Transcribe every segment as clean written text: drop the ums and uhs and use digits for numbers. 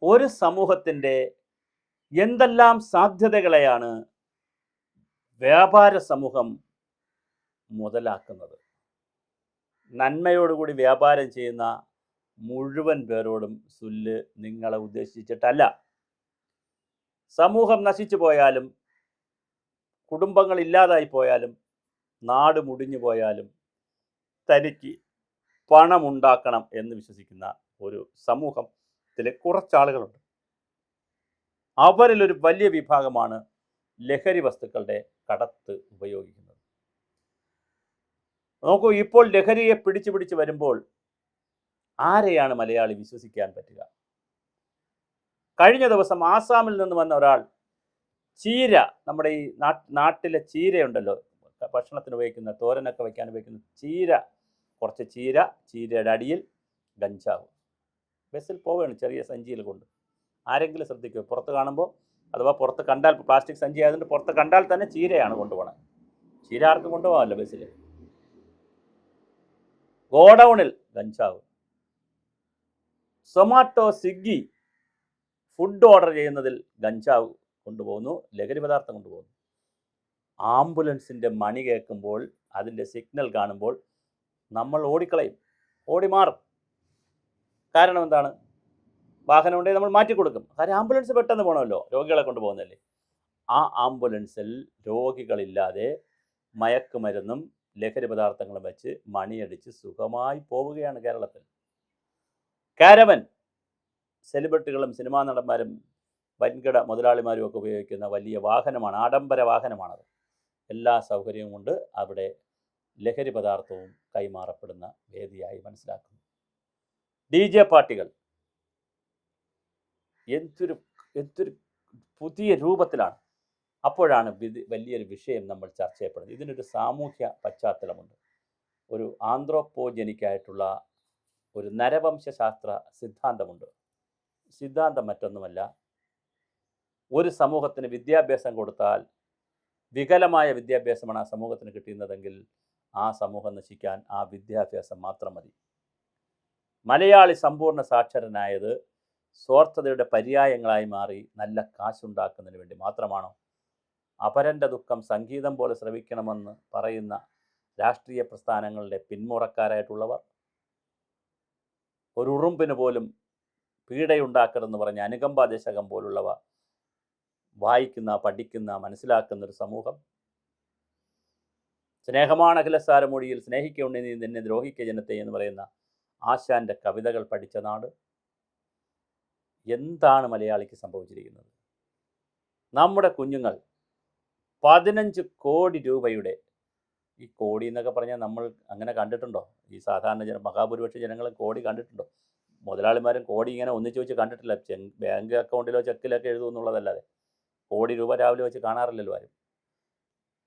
ഒരു സമൂഹത്തിൻ്റെ എന്തെല്ലാം സാധ്യതകളെയാണ് വ്യാപാര സമൂഹം മുതലാക്കുന്നത്. നന്മയോടുകൂടി വ്യാപാരം ചെയ്യുന്ന മുഴുവൻ പേരോടും സുല്ല് നിങ്ങളെ ഉദ്ദേശിച്ചിട്ടല്ല. സമൂഹം നശിച്ചു പോയാലും, കുടുംബങ്ങൾ ഇല്ലാതായി പോയാലും, നാട് മുടിഞ്ഞു പോയാലും തനിക്ക് പണമുണ്ടാക്കണം എന്ന് വിശ്വസിക്കുന്ന ഒരു സമൂഹത്തിലെ കുറച്ചാളുകളുണ്ട്. അവരിലൊരു വലിയ വിഭാഗമാണ് ലഹരി വസ്തുക്കളുടെ കടത്ത് ഉപയോഗിക്കുന്നത്. നോക്കൂ, ഇപ്പോൾ ലഹരിയെ പിടിച്ചു വരുമ്പോൾ ആരെയാണ് മലയാളി വിശ്വസിക്കാൻ പറ്റുക? കഴിഞ്ഞ ദിവസം ആസാമിൽ നിന്ന് വന്ന ഒരാൾ ചീര, നമ്മുടെ ഈ നാട്ടിലെ ചീരയുണ്ടല്ലോ, ഭക്ഷണത്തിന് ഉപയോഗിക്കുന്ന, തോരനൊക്കെ വയ്ക്കാൻ ഉപയോഗിക്കുന്ന ചീര, കുറച്ച് ചീരയുടെ അടിയിൽ ഗഞ്ചാവ്. ബസ്സിൽ പോവുകയാണ് ചെറിയ സഞ്ചിയിൽ കൊണ്ട്. ആരെങ്കിലും ശ്രദ്ധിക്കുക, പുറത്ത് കാണുമ്പോൾ, അഥവാ പുറത്ത് കണ്ടാൽ, പ്ലാസ്റ്റിക് സഞ്ചി ആയതുകൊണ്ട് പുറത്ത് കണ്ടാൽ തന്നെ ചീരയാണ് കൊണ്ടുപോകണം. ചീര ആർക്കും കൊണ്ടുപോകാമല്ലോ ബസ്സിൽ. ഗോഡൗണിൽ ഗഞ്ചാവ്. സൊമാറ്റോ, സ്വിഗ്ഗി ഫുഡ് ഓർഡർ ചെയ്യുന്നതിൽ ഗഞ്ചാവ് കൊണ്ടുപോകുന്നു, ലഹരി പദാർത്ഥം കൊണ്ടുപോകുന്നു. ആംബുലൻസിൻ്റെ മണി കേൾക്കുമ്പോൾ, അതിൻ്റെ സിഗ്നൽ കാണുമ്പോൾ നമ്മൾ ഓടിക്കളയും, ഓടിമാറും. കാരണം എന്താണ്? വാഹനം ഉണ്ടെങ്കിൽ നമ്മൾ മാറ്റിക്കൊടുക്കും. കാര്യം ആംബുലൻസ് പെട്ടെന്ന് പോകണമല്ലോ, രോഗികളെ കൊണ്ടുപോകുന്നതല്ലേ. ആ ആംബുലൻസിൽ രോഗികളില്ലാതെ മയക്കുമരുന്നും ലഹരി പദാർത്ഥങ്ങളും വെച്ച് മണിയടിച്ച് സുഖമായി പോവുകയാണ് കേരളത്തിൽ. കാരവൻ, സെലിബ്രിറ്റികളും സിനിമാ നടന്മാരും വൻകിട മുതലാളിമാരും ഒക്കെ ഉപയോഗിക്കുന്ന വലിയ വാഹനമാണ്, ആഡംബര വാഹനമാണത്. എല്ലാ സൗകര്യവും കൊണ്ട് അവിടെ ലഹരി പദാർത്ഥവും കൈമാറപ്പെടുന്ന വേദിയായി മനസ്സിലാക്കുന്നു. DJ പാർട്ടികൾ എന്തൊരു പുതിയ രൂപത്തിലാണ്. അപ്പോഴാണ് വലിയൊരു വിഷയം നമ്മൾ ചർച്ച ചെയ്യപ്പെടുന്നത്. ഇതിനൊരു സാമൂഹ്യ പശ്ചാത്തലമുണ്ട്. ഒരു ആന്ത്രോപോജനിക്കായിട്ടുള്ള ഒരു നരവംശാസ്ത്ര സിദ്ധാന്തമുണ്ട്. സിദ്ധാന്തം മറ്റൊന്നുമല്ല, ഒരു സമൂഹത്തിന് വിദ്യാഭ്യാസം കൊടുത്താൽ, വികലമായ വിദ്യാഭ്യാസമാണ് ആ സമൂഹത്തിന് കിട്ടുന്നതെങ്കിൽ ആ സമൂഹം നശിക്കാൻ ആ വിദ്യാഭ്യാസം മാത്രം മതി. മലയാളി സമ്പൂർണ്ണ സാക്ഷരനായത് സ്വാർത്ഥതയുടെ പര്യായങ്ങളായി മാറി നല്ല കാശുണ്ടാക്കുന്നതിന് വേണ്ടി മാത്രമാണോ? അപരൻ്റെ ദുഃഖം സംഗീതം പോലെ ശ്രവിക്കണമെന്ന് പറയുന്ന രാഷ്ട്രീയ പ്രസ്ഥാനങ്ങളുടെ പിന്മുറക്കാരായിട്ടുള്ളവർ, ഒരു ഉറുമ്പിന് പോലും പീഡയുണ്ടാക്കരുതെന്ന് പറഞ്ഞ അനുകമ്പാ ദശകം പോലുള്ളവ വായിക്കുന്ന, പഠിക്കുന്ന, മനസ്സിലാക്കുന്നൊരു സമൂഹം, സ്നേഹമാണ് അഖിലസാരമൊഴിയിൽ സ്നേഹിക്കുണ്ണി നീ നിന്നെ ദ്രോഹിക്ക ജനത്തെ എന്ന് പറയുന്ന ആശാൻ്റെ കവിതകൾ പഠിച്ച നാട്. എന്താണ് മലയാളിക്ക് സംഭവിച്ചിരിക്കുന്നത്? നമ്മുടെ കുഞ്ഞുങ്ങൾ 15 കോടി രൂപയുടെ, ഈ കോടി എന്നൊക്കെ പറഞ്ഞാൽ നമ്മൾ അങ്ങനെ കണ്ടിട്ടുണ്ടോ? ഈ സാധാരണ മഹാഭൂരിപക്ഷ ജനങ്ങൾ കോടി കണ്ടിട്ടുണ്ടോ? മുതലാളിമാരും കോടി ഇങ്ങനെ ഒന്നിച്ച് വെച്ച് കണ്ടിട്ടില്ല. ബാങ്ക് അക്കൗണ്ടിലോ ചെക്കിലൊക്കെ എഴുതുമെന്നുള്ളതല്ലാതെ കോടി രൂപ രാവിലെ വെച്ച് കാണാറില്ലല്ലോ ആരും.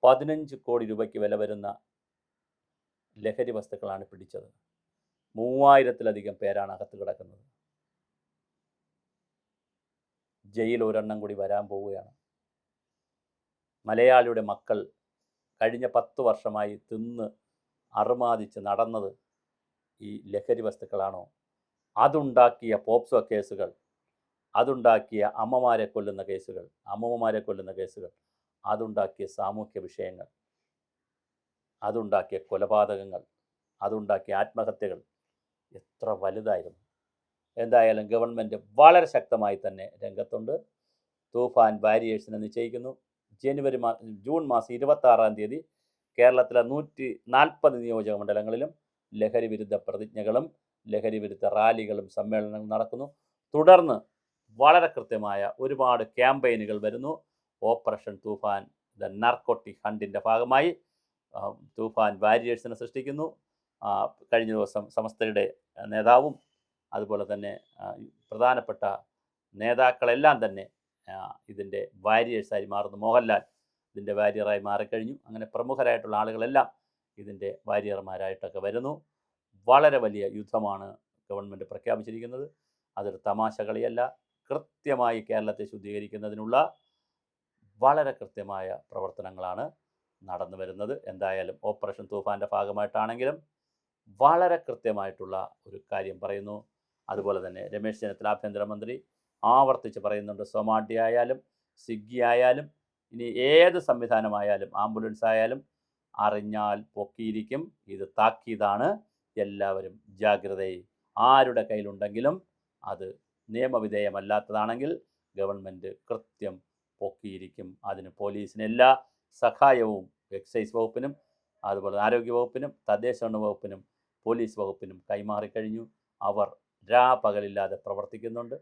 15 കോടി രൂപയ്ക്ക് വില വരുന്ന ലഹരി വസ്തുക്കളാണ് പിടിച്ചത്. 3000-ലധികം പേരാണ് അകത്ത് കിടക്കുന്നത്. ജയിൽ ഒരെണ്ണം കൂടി വരാൻ പോവുകയാണ്. മലയാളിയുടെ മക്കൾ കഴിഞ്ഞ 10 വർഷമായി തിന്ന് അറുമാദിച്ച് നടന്നത് ഈ ലഹരി വസ്തുക്കളാണോ? അതുണ്ടാക്കിയ പോപ്സോ കേസുകൾ, അതുണ്ടാക്കിയ അമ്മമാരെ കൊല്ലുന്ന കേസുകൾ, അമ്മൂമ്മമാരെ കൊല്ലുന്ന കേസുകൾ, അതുണ്ടാക്കിയ സാമൂഹ്യ വിഷയങ്ങൾ, അതുണ്ടാക്കിയ കൊലപാതകങ്ങൾ, അതുണ്ടാക്കിയ ആത്മഹത്യകൾ എത്ര വലുതായിരുന്നു. എന്തായാലും ഗവൺമെൻറ് വളരെ ശക്തമായി തന്നെ രംഗത്തുണ്ട്. തൂഫാൻ ബാരിയേഴ്സിനെ നിശ്ചയിക്കുന്നു. ജൂൺ മാസം 26-ാം തീയതി കേരളത്തിലെ 140 നിയോജക മണ്ഡലങ്ങളിലും ലഹരി വിരുദ്ധ പ്രതിജ്ഞകളും ലഹരി വിരുദ്ധ റാലികളും സമ്മേളനങ്ങളും നടക്കുന്നു. തുടർന്ന് വളരെ കൃത്യമായ ഒരുപാട് ക്യാമ്പയിനുകൾ വരുന്നു. ഓപ്പറേഷൻ തൂഫാൻ, ദ നാർക്കോട്ടിക് ഹണ്ടിൻ്റെ ഭാഗമായി തൂഫാൻ ബാരിയേഴ്സിനെ സൃഷ്ടിക്കുന്നു. കഴിഞ്ഞ ദിവസം സമസ്തയുടെ നേതാവും അതുപോലെ തന്നെ പ്രധാനപ്പെട്ട നേതാക്കളെല്ലാം തന്നെ ഇതിൻ്റെ വാരിയേഴ്സായി മാറുന്നു. മോഹൻലാൽ ഇതിൻ്റെ വാരിയറായി മാറിക്കഴിഞ്ഞു. അങ്ങനെ പ്രമുഖരായിട്ടുള്ള ആളുകളെല്ലാം ഇതിൻ്റെ വാരിയർമാരായിട്ടൊക്കെ വരുന്നു. വളരെ വലിയ യുദ്ധമാണ് ഗവൺമെൻറ് പ്രഖ്യാപിച്ചിരിക്കുന്നത്. അതൊരു തമാശ കളിയല്ല. കൃത്യമായി കേരളത്തെ ശുദ്ധീകരിക്കുന്നതിനുള്ള വളരെ കൃത്യമായ പ്രവർത്തനങ്ങളാണ് നടന്നു വരുന്നത്. എന്തായാലും ഓപ്പറേഷൻ തൂഫാൻ്റെ ഭാഗമായിട്ടാണെങ്കിലും വളരെ കൃത്യമായിട്ടുള്ള ഒരു കാര്യം പറയുന്നു. അതുപോലെ തന്നെ രമേശ് ചെന്നിത്തല ആഭ്യന്തരമന്ത്രി ആവർത്തിച്ച് പറയുന്നുണ്ട്. സൊമാറ്റോ ആയാലും സ്വിഗ്ഗി ആയാലും ഇനി ഏത് സംവിധാനമായാലും ആംബുലൻസ് ആയാലും അറിഞ്ഞാൽ പൊക്കിയിരിക്കും. ഇത് താക്കീതാണ്. എല്ലാവരും ജാഗ്രതയിൽ. ആരുടെ കയ്യിലുണ്ടെങ്കിലും അത് നിയമവിധേയമല്ലാത്തതാണെങ്കിൽ ഗവൺമെൻറ് കൃത്യം പൊക്കിയിരിക്കും. അതിന് പോലീസിന് എല്ലാ സഹായവും എക്സൈസ് വകുപ്പിനും അതുപോലെ ആരോഗ്യ വകുപ്പിനും തദ്ദേശ വകുപ്പിനും പോലീസ് വകുപ്പിനും കൈമാറിക്കഴിഞ്ഞു. അവർ രാപകലില്ലാതെ പ്രവർത്തിക്കുന്നുണ്ട്.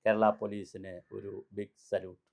കേരള പോലീസിന് ഒരു ബിഗ് സല്യൂട്ട്.